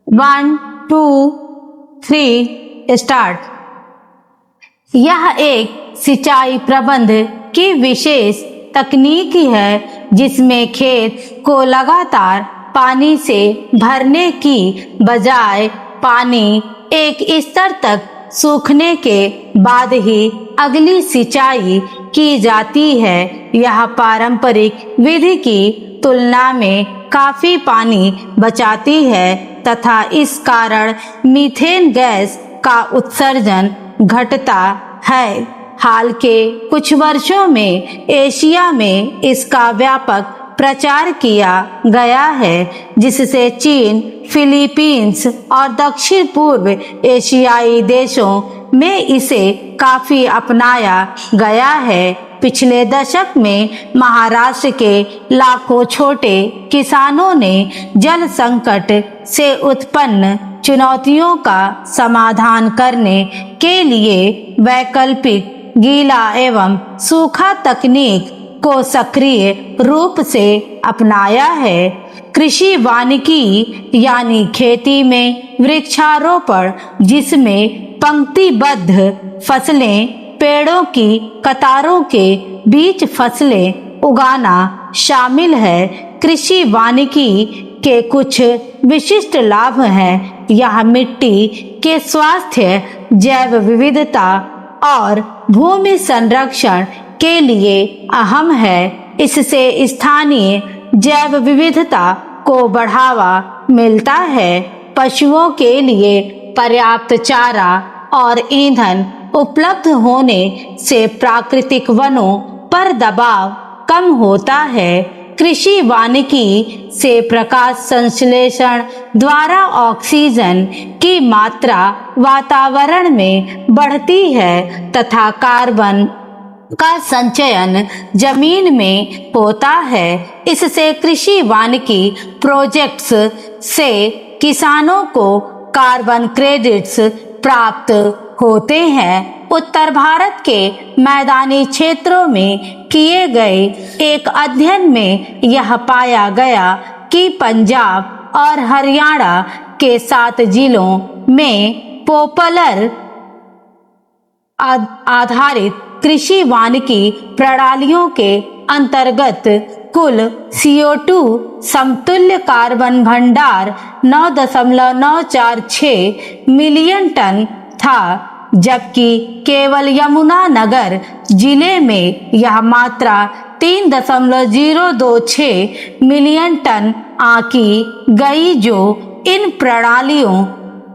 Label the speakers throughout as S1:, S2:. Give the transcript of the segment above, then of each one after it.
S1: 1 2 3 start. यह एक सिंचाई प्रबंध की विशेष तकनीक है जिसमें खेत को लगातार पानी से भरने की बजाय पानी एक स्तर तक सूखने के बाद ही अगली सिंचाई की जाती है। यह पारंपरिक विधि की तुलना में काफी पानी बचाती है तथा इस कारण मीथेन गैस का उत्सर्जन घटता है। हाल के कुछ वर्षों में एशिया में इसका व्यापक प्रचार किया गया है, जिससे चीन, फिलीपींस और दक्षिण पूर्व एशियाई देशों में इसे काफी अपनाया गया है। पिछले दशक में महाराष्ट्र के लाखों छोटे किसानों ने जल संकट से उत्पन्न चुनौतियों का समाधान करने के लिए वैकल्पिक गीला एवं सूखा तकनीक को सक्रिय रूप से अपनाया है। कृषि वानिकी यानी खेती में वृक्षारोपण, जिसमें पंक्तिबद्ध फसलें, पेड़ों की कतारों के बीच फसलें उगाना शामिल है। कृषि वानिकी के कुछ विशिष्ट लाभ हैं। यह मिट्टी के स्वास्थ्य, जैव विविधता और भूमि संरक्षण के लिए अहम है। इससे स्थानीय जैव विविधता को बढ़ावा मिलता है। पशुओं के लिए पर्याप्त चारा और ईंधन उपलब्ध होने से प्राकृतिक वनों पर दबाव कम होता है। कृषि वानिकी से प्रकाश संश्लेषण द्वारा ऑक्सीजन की मात्रा वातावरण में बढ़ती है तथा कार्बन का संचयन जमीन में होता है। इससे कृषि वानिकी प्रोजेक्ट्स से किसानों को कार्बन क्रेडिट्स प्राप्त होते हैं। उत्तर भारत के मैदानी क्षेत्रों में किए गए एक अध्ययन में यह पाया गया कि पंजाब और हरियाणा के 7 जिलों में पॉपुलर आधारित कृषि वानिकी प्रणालियों के अंतर्गत कुल CO2 समतुल्य कार्बन भंडार 9.946 मिलियन टन था, जबकि केवल यमुनानगर जिले में यह मात्रा 3.026 मिलियन टन आंकी गई, जो इन प्रणालियों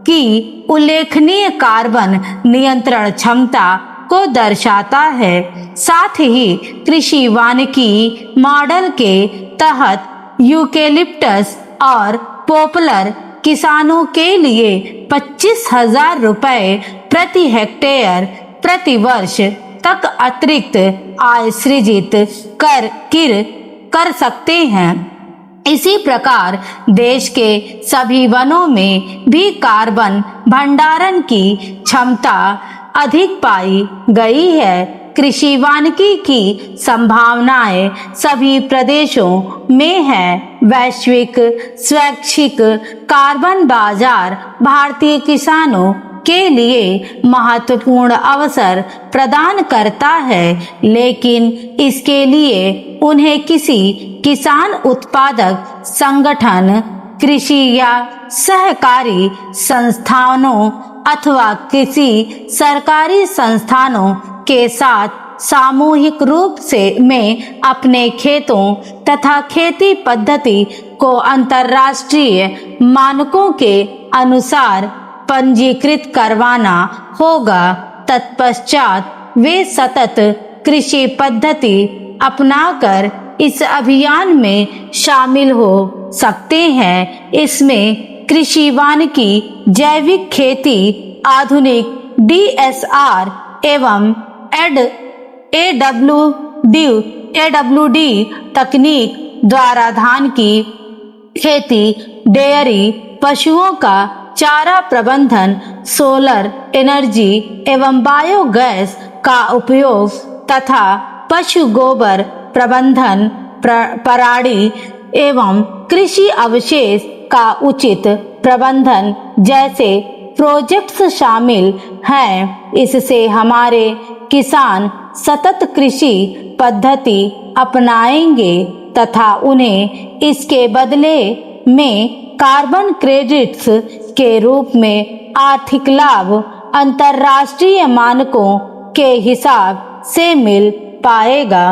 S1: की उल्लेखनीय कार्बन नियंत्रण क्षमता को दर्शाता है। साथ ही कृषि वानिकी मॉडल के तहत यूकेलिप्टस और पॉपुलर किसानों के लिए 25,000 रुपए प्रति हेक्टेयर प्रति वर्ष तक अतिरिक्त आय सृजित कर सकते हैं। इसी प्रकार देश के सभी वनों में भी कार्बन भंडारण की क्षमता अधिक पाई गई है। कृषि वानिकी की संभावनाएं सभी प्रदेशों में है। वैश्विक स्वैच्छिक कार्बन बाजार भारतीय किसानों के लिए महत्वपूर्ण अवसर प्रदान करता है, लेकिन इसके लिए उन्हें किसी किसान उत्पादक संगठन, कृषि या सहकारी संस्थानों अथवा किसी सरकारी संस्थानों के साथ सामूहिक रूप से में अपने खेतों तथा खेती पद्धति को अंतर्राष्ट्रीय मानकों के अनुसार पंजीकृत करवाना होगा। तत्पश्चात वे सतत कृषि पद्धति अपनाकर इस अभियान में शामिल हो सकते हैं। इसमें कृषि वानिकी, जैविक खेती, आधुनिक DSR एवं AWD तकनीक द्वारा धान की खेती, डेयरी, पशुओं का चारा प्रबंधन, सोलर एनर्जी एवं बायोगैस का उपयोग तथा पशु गोबर प्रबंधन, पराली एवं कृषि अवशेष का उचित प्रबंधन जैसे प्रोजेक्ट्स शामिल हैं। इससे हमारे किसान सतत कृषि पद्धति अपनाएंगे तथा उन्हें इसके बदले में कार्बन क्रेडिट्स के रूप में आर्थिक लाभ अंतर्राष्ट्रीय मानकों के हिसाब से मिल पाएगा।